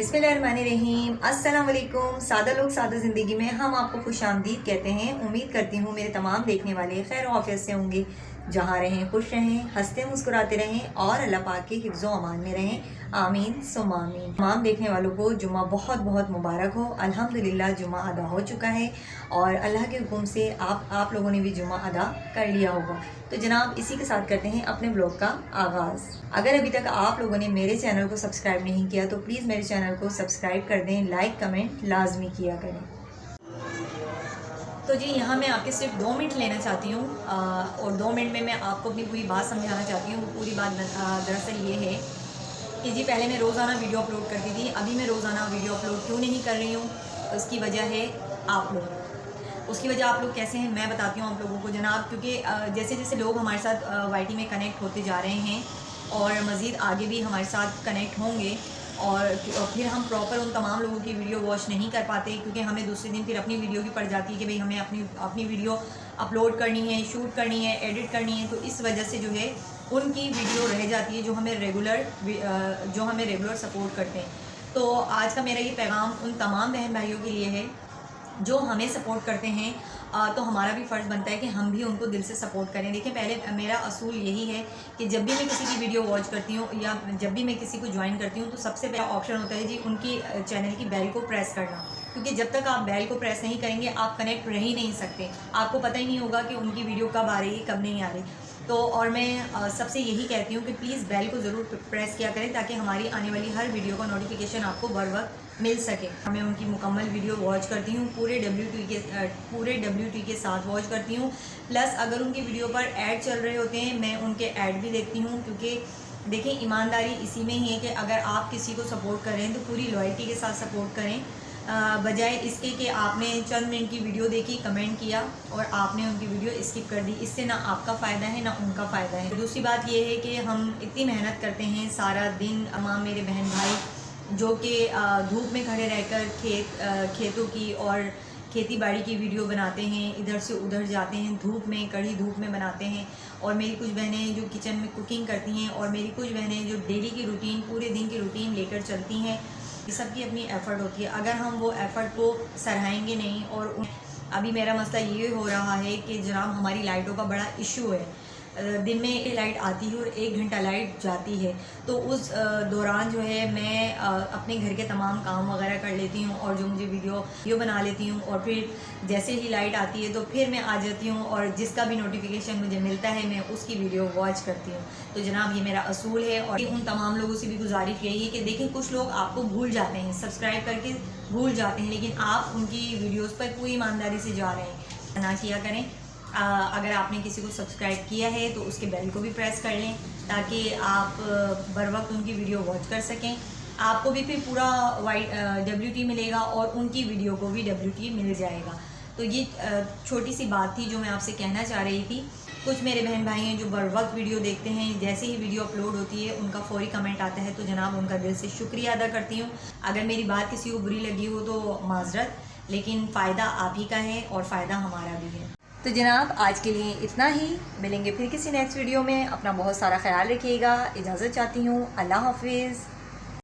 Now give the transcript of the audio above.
बिस्मिल्लाहिर्रहमानिर्रहीम। अस्सलाम वालेकुम। सादा लोग सादा ज़िंदगी में हम आपको खुशामदीद कहते हैं। उम्मीद करती हूँ मेरे तमाम देखने वाले खैर आफियत से होंगे, जहाँ रहें खुश रहें, हंसते मुस्कुराते रहें और अल्लाह पाक के हिफ्ज़ो अमान में रहें। आमीन सुम्मा आमीन। तमाम देखने वालों को जुम्मा बहुत बहुत मुबारक हो। अल्हम्दुलिल्लाह जुम्मा अदा हो चुका है और अल्लाह के हुक्म से आप लोगों ने भी जुम्मा अदा कर लिया होगा। तो जनाब इसी के साथ करते हैं अपने ब्लॉग का आगाज़। अगर अभी तक आप लोगों ने मेरे चैनल को सब्सक्राइब नहीं किया तो प्लीज़ मेरे चैनल को सब्सक्राइब कर दें, लाइक कमेंट लाजमी किया करें। तो जी यहाँ मैं आपके सिर्फ 2 मिनट लेना चाहती हूँ और 2 मिनट में मैं आपको अपनी पूरी बात समझाना चाहती हूँ। पूरी बात दरअसल ये है कि जी पहले मैं रोज़ाना वीडियो अपलोड करती थी, अभी मैं रोज़ाना वीडियो अपलोड क्यों नहीं कर रही हूँ, उसकी वजह है आप लोग। उसकी वजह आप लोग कैसे हैं मैं बताती हूँ आप लोगों को जनाब, क्योंकि जैसे जैसे लोग हमारे साथ वाईटी में कनेक्ट होते जा रहे हैं और मज़ीद आगे भी हमारे साथ कनेक्ट होंगे और फिर हम प्रॉपर उन तमाम लोगों की वीडियो वॉच नहीं कर पाते, क्योंकि हमें दूसरे दिन फिर अपनी वीडियो की पड़ जाती है कि भाई हमें अपनी वीडियो अपलोड करनी है, शूट करनी है, एडिट करनी है। तो इस वजह से जो है उनकी वीडियो रह जाती है जो हमें रेगुलर सपोर्ट करते हैं। तो आज का मेरा ये पैगाम उन तमाम बहन भाइयों के लिए है जो हमें सपोर्ट करते हैं। तो हमारा भी फ़र्ज़ बनता है कि हम भी उनको दिल से सपोर्ट करें। देखिए पहले मेरा असूल यही है कि जब भी मैं किसी की वीडियो वॉच करती हूँ या जब भी मैं किसी को ज्वाइन करती हूँ तो सबसे पहला ऑप्शन होता है जी उनकी चैनल की बेल को प्रेस करना, क्योंकि जब तक आप बेल को प्रेस नहीं करेंगे आप कनेक्ट रह ही नहीं सकते। आपको पता ही नहीं होगा कि उनकी वीडियो कब आ रही है कब नहीं आ रही। तो और मैं सबसे यही कहती हूँ कि प्लीज़ बेल को ज़रूर प्रेस किया करें ताकि हमारी आने वाली हर वीडियो का नोटिफिकेशन आपको बर वक्त मिल सके। मैं उनकी मुकम्मल वीडियो वॉच करती हूँ, पूरे WT के साथ वॉच करती हूँ। प्लस अगर उनकी वीडियो पर ऐड चल रहे होते हैं मैं उनके ऐड भी देखती हूँ, क्योंकि देखिए ईमानदारी इसी में ही है कि अगर आप किसी को सपोर्ट करें तो पूरी लॉयल्टी के साथ सपोर्ट करें, बजाय इसके कि आपने चंद मिनट की वीडियो देखी, कमेंट किया और आपने उनकी वीडियो स्किप कर दी। इससे ना आपका फ़ायदा है ना उनका फ़ायदा है। दूसरी बात ये है कि हम इतनी मेहनत करते हैं सारा दिन, तमाम मेरे बहन भाई जो कि धूप में खड़े रहकर खेतों की और खेती बाड़ी की वीडियो बनाते हैं, इधर से उधर जाते हैं, धूप में कड़ी धूप में बनाते हैं। और मेरी कुछ बहनें जो किचन में कुकिंग करती हैं और मेरी कुछ बहनें जो डेली की रूटीन, पूरे दिन की रूटीन लेकर चलती हैं। ये सब की अपनी एफ़र्ट होती है। अगर हम वो एफ़र्ट को सराहेंगे नहीं और अभी मेरा मसला ये हो रहा है कि जनाब हमारी लाइटों का बड़ा इशू है। दिन में एक लाइट आती है और 1 घंटा लाइट जाती है। तो उस दौरान जो है मैं अपने घर के तमाम काम वगैरह कर लेती हूँ और जो मुझे वीडियो बना लेती हूँ और फिर जैसे ही लाइट आती है तो फिर मैं आ जाती हूँ और जिसका भी नोटिफिकेशन मुझे मिलता है मैं उसकी वीडियो वॉच करती हूँ। तो जनाब ये मेरा असूल है और उन तमाम लोगों से भी गुजारिश यही है कि देखें कुछ लोग आपको भूल जाते हैं, सब्सक्राइब करके भूल जाते हैं, लेकिन आप उनकी वीडियोज़ पर पूरी ईमानदारी से जा रहे हैं। ना किया करें। अगर आपने किसी को सब्सक्राइब किया है तो उसके बेल को भी प्रेस कर लें ताकि आप बर वक्त उनकी वीडियो वॉच कर सकें। आपको भी फिर पूरा WT मिलेगा और उनकी वीडियो को भी WT मिल जाएगा। तो ये छोटी सी बात थी जो मैं आपसे कहना चाह रही थी। कुछ मेरे बहन भाई हैं जो बर वक्त वीडियो देखते हैं, जैसे ही वीडियो अपलोड होती है उनका फौरी कमेंट आता है, तो जनाब उनका दिल से शुक्रिया अदा करती हूँ। अगर मेरी बात किसी को बुरी लगी हो तो माजरत, लेकिन फ़ायदा आप ही का है और फ़ायदा हमारा भी है। तो जनाब आज के लिए इतना ही, मिलेंगे फिर किसी नेक्स्ट वीडियो में। अपना बहुत सारा ख्याल रखिएगा, इजाज़त चाहती हूँ। अल्लाह हाफिज़।